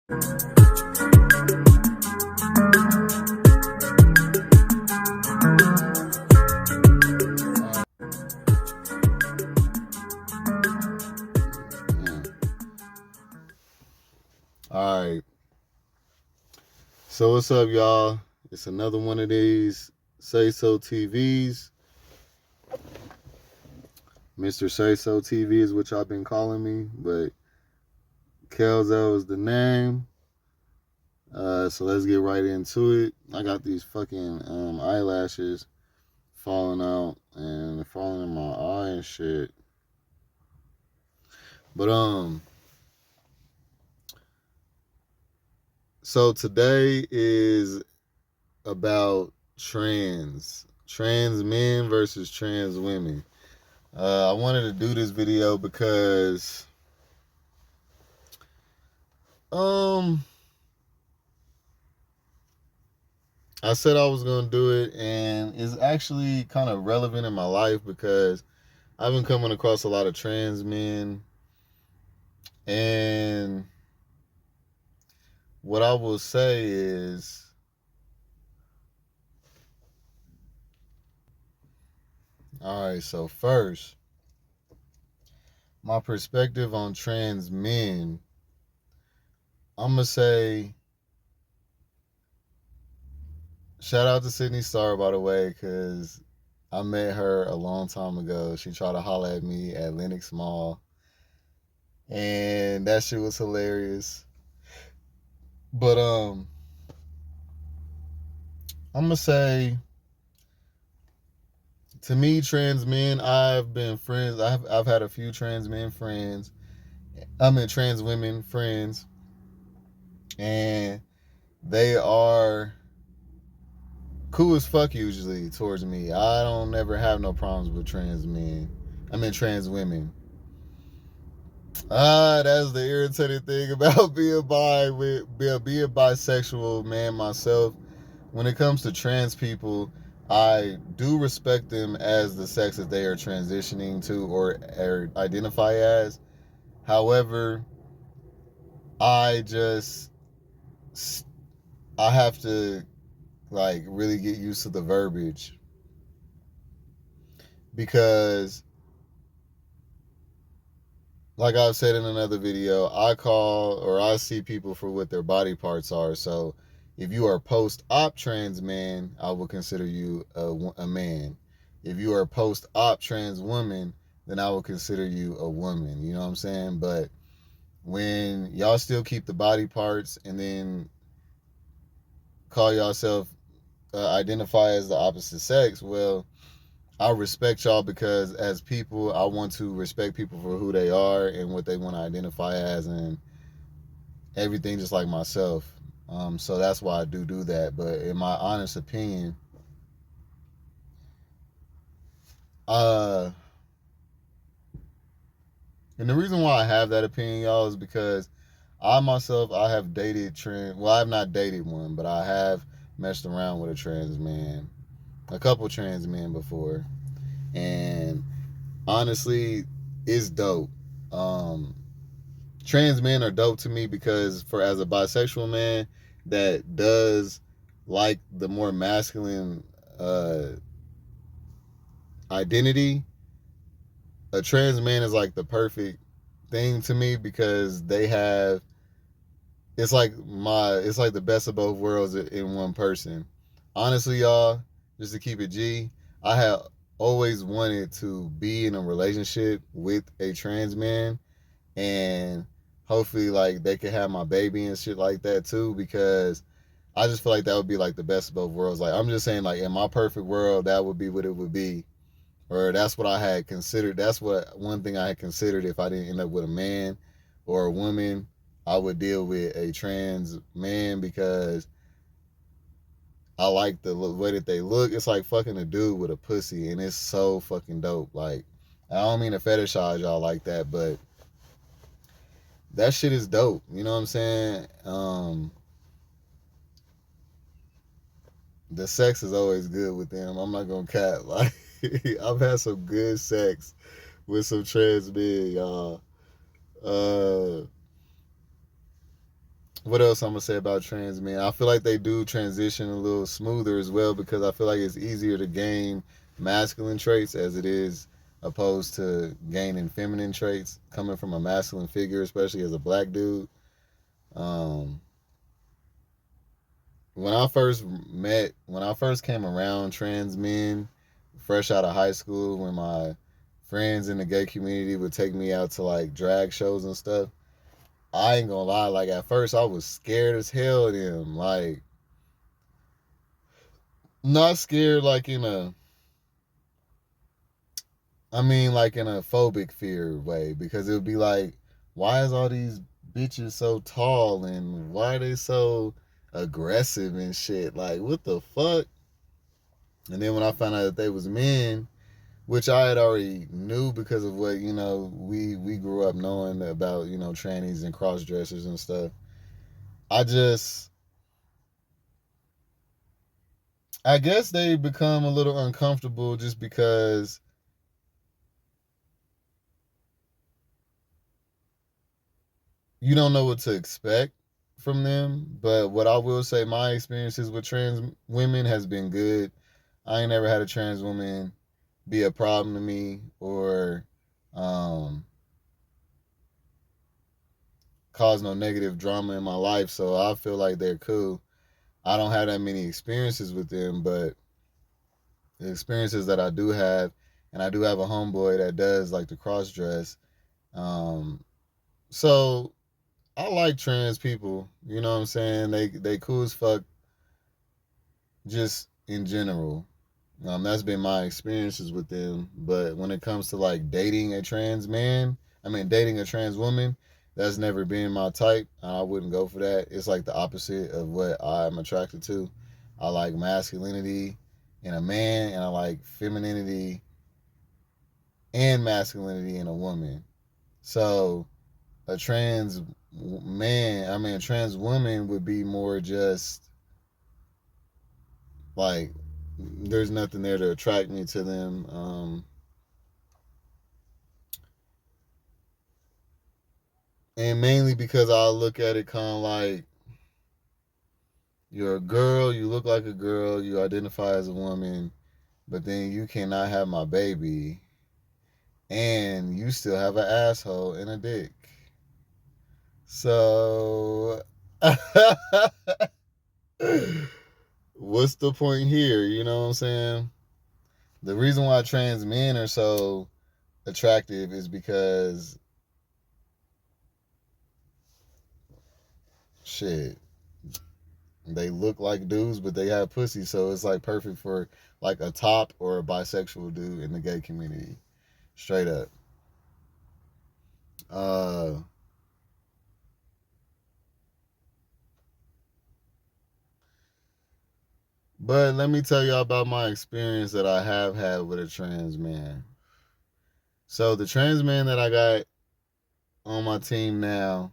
All right. So what's up, y'all? It's another one of these Say So TVs. Mr. Say So TV is what y'all been calling me, but Kelzo is the name. So let's get right into it. I got these fucking eyelashes falling out and falling in my eye and shit. But so today is about trans men versus trans women. I wanted to do this video because I said I was gonna do it, and it's actually kind of relevant in my life because I've been coming across a lot of trans men, and what I will say is, all right, so first, my perspective on trans men, I'm gonna say, shout out to Sydney Star, by the way, because I met her a long time ago. She tried to holler at me at Lenox Mall, and that shit was hilarious. But I'm gonna say, to me, trans men, I've been friends. I've had a few trans men friends. Trans women friends, and they are cool as fuck usually towards me. I don't never have no problems with trans men. Trans women. That's the irritating thing about being being bisexual, man. Myself, when it comes to trans people, I do respect them as the sex that they are transitioning to or identify as. However, I just I have to like really get used to the verbiage because, like I've said in another video, I see people for what their body parts are. So if you are post-op trans man, I will consider you a man. If you are post-op trans woman, then I will consider you a woman. You know what I'm saying? But when y'all still keep the body parts and then call yourself identify as the opposite sex, well, I respect y'all because as people, I want to respect people for who they are and what they want to identify as and everything, just like myself. So that's why I do that. But in my honest opinion, and the reason why I have that opinion, y'all, is because I myself, I have dated trans. Well, I have not dated one, but I have messed around with a couple trans men before, and honestly, it's dope. Trans men are dope to me because as a bisexual man that does like the more masculine identity, a trans man is like the perfect thing to me because they have it's like the best of both worlds in one person. Honestly, y'all, just to keep it G, I have always wanted to be in a relationship with a trans man, and hopefully like they could have my baby and shit like that too, because I just feel like that would be like the best of both worlds. Like, I'm just saying, like, in my perfect world, that would be what it would be, or that's what I had considered. That's what one thing I had considered. If I didn't end up with a man or a woman, I would deal with a trans man because I like the way that they look. It's like fucking a dude with a pussy, and it's so fucking dope. Like, I don't mean to fetishize y'all like that, but that shit is dope. You know what I'm saying? The sex is always good with them. I'm not gonna cap. Like, I've had some good sex with some trans men, y'all. Uh, what else I'm gonna say about trans men? I feel like they do transition a little smoother as well because I feel like it's easier to gain masculine traits as it is opposed to gaining feminine traits coming from a masculine figure, especially as a black dude. Um, when I first came around trans men, fresh out of high school, when my friends in the gay community would take me out to like drag shows and stuff, I ain't gonna lie, like at first I was scared as hell of them. Like, not scared like in a, I mean like in a phobic fear way, because it would be like, why is all these bitches so tall and why are they so aggressive and shit? Like, what the fuck? And then when I found out that they was men, which I had already knew because of what, we grew up knowing about, trannies and cross dressers and stuff. I just I guess they become a little uncomfortable just because you don't know what to expect from them. But what I will say, my experiences with trans women has been good. I ain't never had a trans woman be a problem to me or um, cause no negative drama in my life. So I feel like they're cool. I don't have that many experiences with them, but the experiences that I do have, and I do have a homeboy that does like the cross dress. Um, so I like trans people. You know what I'm saying? They cool as fuck just in general. That's been my experiences with them. But when it comes to like dating a trans man, I mean dating a trans woman, that's never been my type. I wouldn't go for that. It's like the opposite of what I'm attracted to. I like masculinity in a man, and I like femininity and masculinity in a woman. So a trans a trans woman would be more just like there's nothing there to attract me to them. And mainly because I look at it kind of like you're a girl, you look like a girl, you identify as a woman, but then you cannot have my baby, and you still have an asshole and a dick. So, what's the point here? You know what I'm saying? The reason why trans men are so attractive is because shit, they look like dudes, but they have pussy, so it's like perfect for like a top or a bisexual dude in the gay community. Straight up. Uh, but let me tell y'all about my experience that I have had with a trans man. So the trans man that I got on my team now,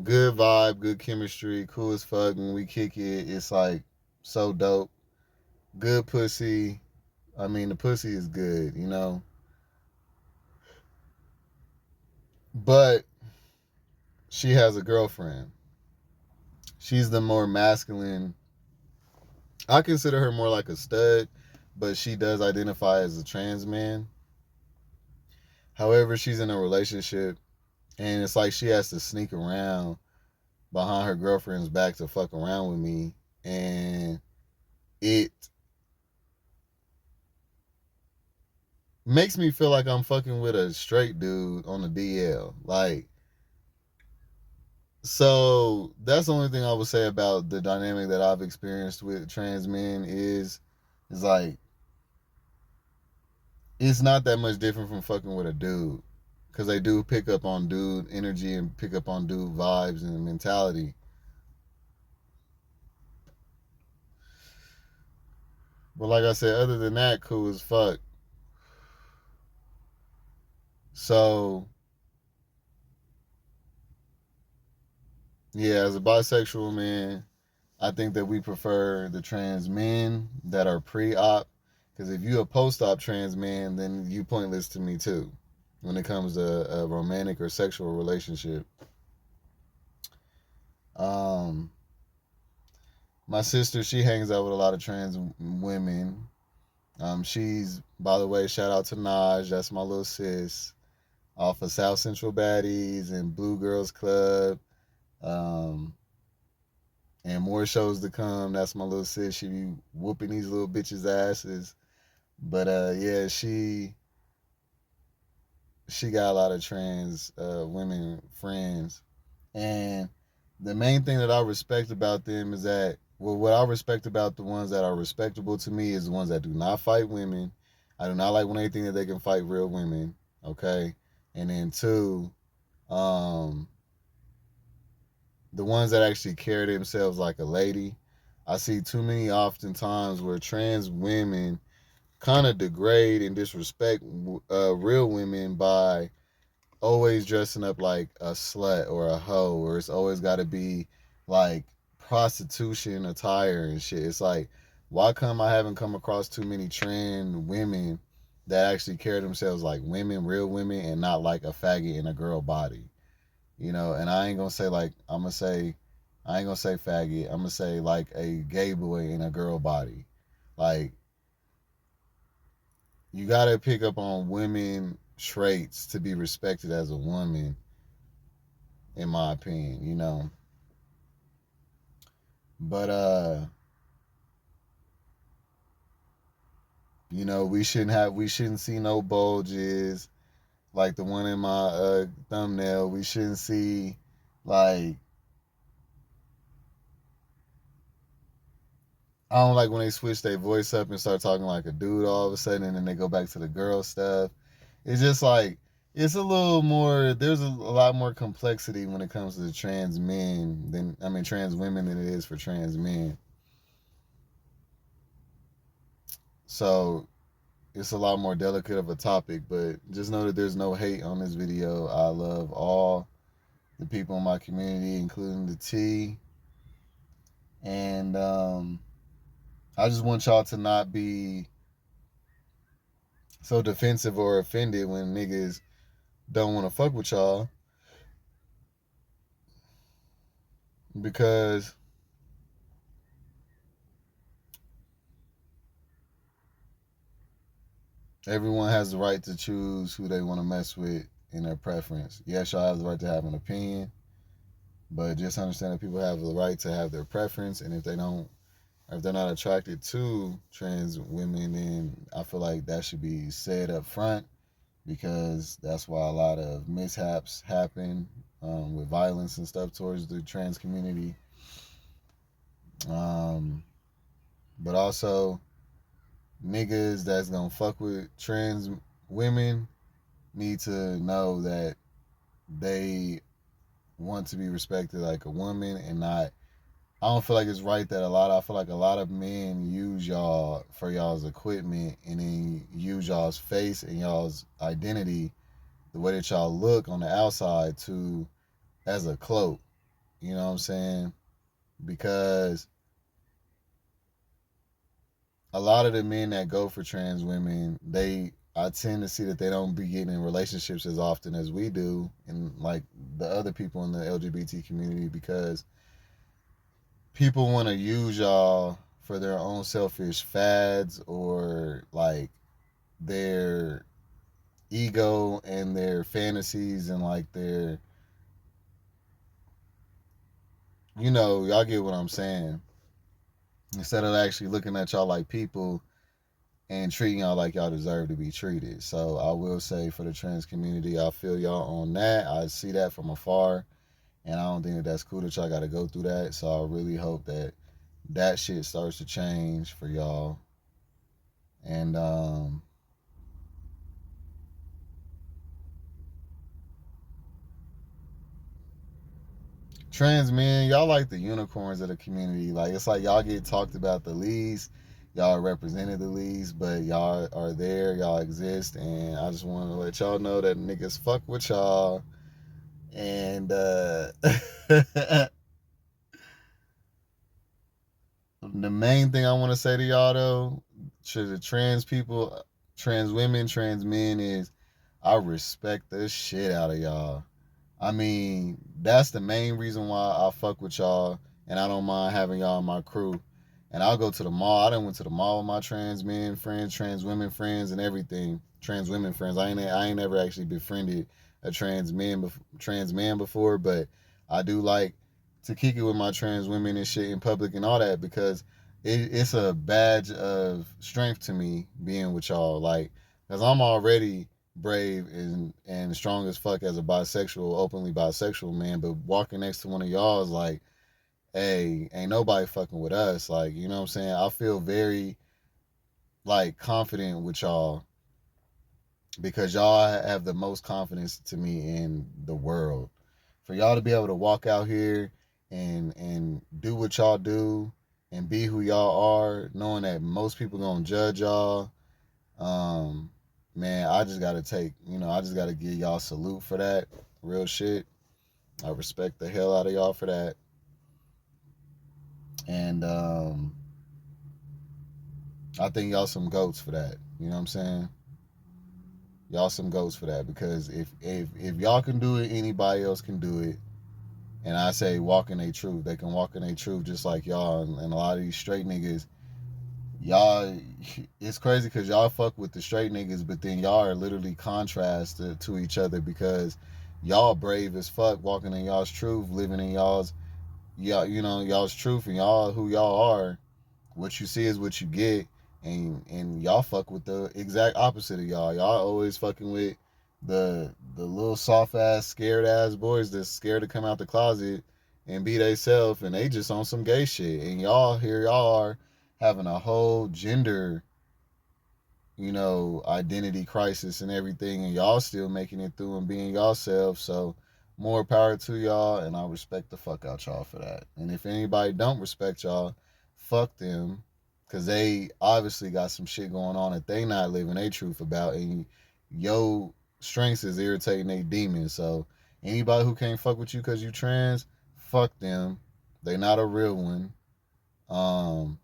good vibe, good chemistry, cool as fuck. When we kick it, it's like so dope. Good pussy. I mean, the pussy is good, But she has a girlfriend. She's the more masculine. I consider her more like a stud, but she does identify as a trans man. However, she's in a relationship, and it's like she has to sneak around behind her girlfriend's back to fuck around with me, and it makes me feel like I'm fucking with a straight dude on the DL. Like, so that's the only thing I would say about the dynamic that I've experienced with trans men is like it's not that much different from fucking with a dude, because they do pick up on dude energy and pick up on dude vibes and mentality. But like I said, other than that, cool as fuck. So yeah, as a bisexual man, I think that we prefer the trans men that are pre-op. Because if you a post-op trans man, then you pointless to me too, when it comes to a romantic or sexual relationship. Um, my sister, she hangs out with a lot of trans women. She's, by the way, shout out to Naj. That's my little sis off of South Central Baddies and Blue Girls Club. Um, and more shows to come. That's my little sis. She be whooping these little bitches' asses. But yeah, she got a lot of trans women friends, and the main thing that I respect about them is that, well, what I respect about the ones that are respectable to me is the ones that do not fight women. I do not like when they think that they can fight real women. Okay, and then two, um, the ones that actually carry themselves like a lady. I see too many oftentimes where trans women kind of degrade and disrespect real women by always dressing up like a slut or a hoe, or it's always got to be like prostitution attire and shit. It's like, why come I haven't come across too many trans women that actually carry themselves like women, real women, and not like a faggot in a girl body? You know, and I ain't gonna say like, I ain't gonna say faggot. I'm gonna say like a gay boy in a girl body. Like, you gotta pick up on women traits to be respected as a woman, in my opinion, you know. But you know, we shouldn't see no bulges like the one in my thumbnail. We shouldn't see like, I don't like when they switch their voice up and start talking like a dude all of a sudden, and then they go back to the girl stuff. It's just like, it's a little more. There's a lot more complexity when it comes to trans men than, I mean, trans women than it is for trans men. So it's a lot more delicate of a topic. But just know that there's no hate on this video. I love all the people in my community, including the T, and I just want y'all to not be so defensive or offended when niggas don't want to fuck with y'all, because everyone has the right to choose who they want to mess with in their preference. Yes, y'all have the right to have an opinion, but just understand that people have the right to have their preference, and if they don't, if they're not attracted to trans women, then I feel like that should be said up front, because that's why a lot of mishaps happen with violence and stuff towards the trans community. Um, but also, niggas that's gonna fuck with trans women need to know that they want to be respected like a woman, and not. I don't feel like it's right that I feel like a lot of men use y'all for y'all's equipment, and then use y'all's face and y'all's identity, the way that y'all look on the outside, to as a cloak. You know what I'm saying? Because a lot of the men that go for trans women, I tend to see that they don't be getting in relationships as often as we do, and like the other people in the LGBT community, because people want to use y'all for their own selfish fads, or like their ego and their fantasies, and like their, you know, y'all get what I'm saying, instead of actually looking at y'all like people and treating y'all like y'all deserve to be treated. So I will say, for the trans community, I feel y'all on that. I see that from afar, and I don't think that that's cool that y'all got to go through that. So I really hope that that shit starts to change for y'all. And trans men, y'all like the unicorns of the community. Like, it's like y'all get talked about the least, y'all are represented the least, but y'all are there, y'all exist, and I just want to let y'all know that niggas fuck with y'all. And the main thing I want to say to y'all, though, to the trans people, trans women, trans men, is I respect the shit out of y'all. I mean, that's the main reason why I fuck with y'all, and I don't mind having y'all in my crew. And I'll go to the mall. I done went to the mall with my trans men friends, trans women friends, and everything. Trans women friends. I ain't ever actually befriended a trans man before, but I do like to kick it with my trans women and shit in public and all that because it's a badge of strength to me being with y'all. Like, cause I'm already brave and strong as fuck as a bisexual, openly bisexual man, but walking next to one of y'all is like, hey, ain't nobody fucking with us. Like, you know what I'm saying? I feel very like confident with y'all because y'all have the most confidence to me in the world. For y'all to be able to walk out here and do what y'all do and be who y'all are, knowing that most people gonna judge y'all, um, man, I just gotta give y'all salute for that. Real shit. I respect the hell out of y'all for that. And I think y'all some goats for that. You know what I'm saying? Y'all some goats for that because if y'all can do it, anybody else can do it. And I say walk in their truth. They can walk in their truth just like y'all. And a lot of these straight niggas, y'all, it's crazy because y'all fuck with the straight niggas, but then y'all are literally contrast to each other because y'all brave as fuck walking in y'all's truth, living in y'all's truth and y'all who y'all are. What you see is what you get, and y'all fuck with the exact opposite of y'all. Y'all always fucking with the little soft ass, scared ass boys that's scared to come out the closet and be they self, and they just on some gay shit. And y'all are having a whole gender, identity crisis and everything, and y'all still making it through and being y'allself. So more power to y'all, and I respect the fuck out y'all for that. And if anybody don't respect y'all, fuck them, cause they obviously got some shit going on that they not living their truth about, and yo strengths is irritating they demons. So anybody who can't fuck with you cause you trans, fuck them. They not a real one. Um,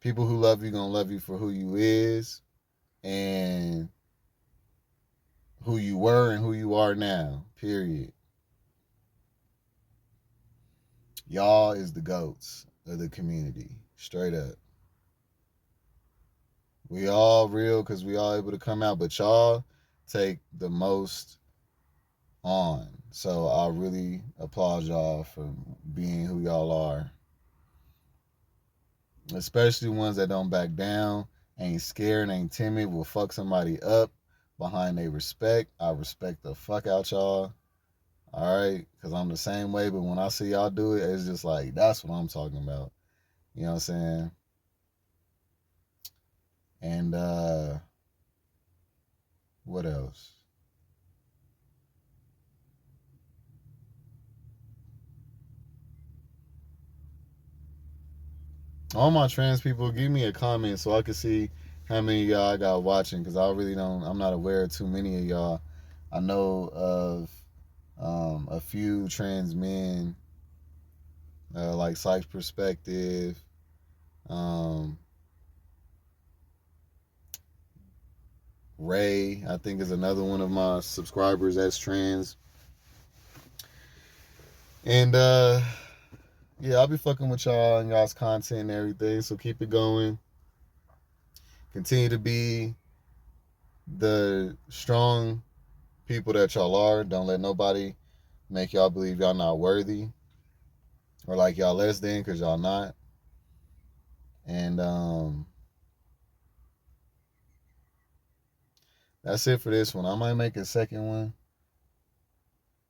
People who love you gonna love you for who you is and who you were and who you are now. Period. Y'all is the goats of the community. Straight up. We all real because we all able to come out, but y'all take the most on. So I really applaud y'all for being who y'all are. Especially ones that don't back down, ain't scared, ain't timid, will fuck somebody up behind they respect. I respect the fuck out y'all. All right, because I'm the same way, but when I see y'all do it, it's just like, that's what I'm talking about. You know what I'm saying? And what else? All my trans people, give me a comment so I can see how many of y'all I got watching, because I really don't, I'm not aware of too many of y'all. I know of a few trans men, like Sykes Perspective. Um, Ray, I think, is another one of my subscribers that's trans. And yeah, I'll be fucking with y'all and y'all's content and everything. So keep it going. Continue to be the strong people that y'all are. Don't let nobody make y'all believe y'all not worthy or like y'all less than, because y'all not. And that's it for this one. I might make a second one,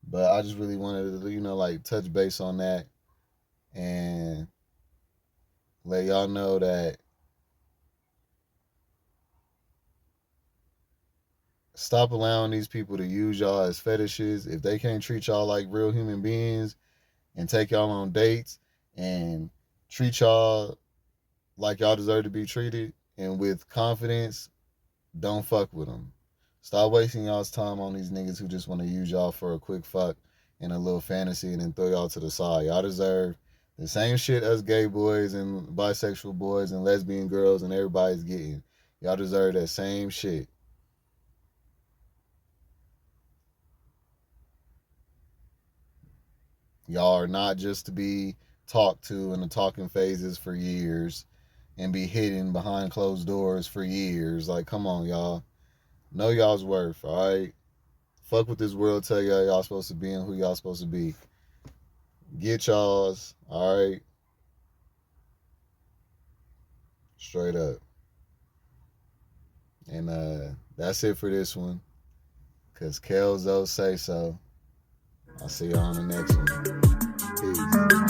but I just really wanted to, like touch base on that and let y'all know that stop allowing these people to use y'all as fetishes. If they can't treat y'all like real human beings and take y'all on dates and treat y'all like y'all deserve to be treated and with confidence, don't fuck with them. Stop wasting y'all's time on these niggas who just want to use y'all for a quick fuck and a little fantasy and then throw y'all to the side. Y'all deserve the same shit us gay boys and bisexual boys and lesbian girls and everybody's getting. Y'all deserve that same shit. Y'all are not just to be talked to in the talking phases for years and be hidden behind closed doors for years. Like, come on, y'all. Know y'all's worth, all right? Fuck what this world tell y'all supposed to be and who y'all supposed to be. Get y'all's, all right? Straight up. And that's it for this one. Cause Kelzo say so. I'll see y'all on the next one. Peace.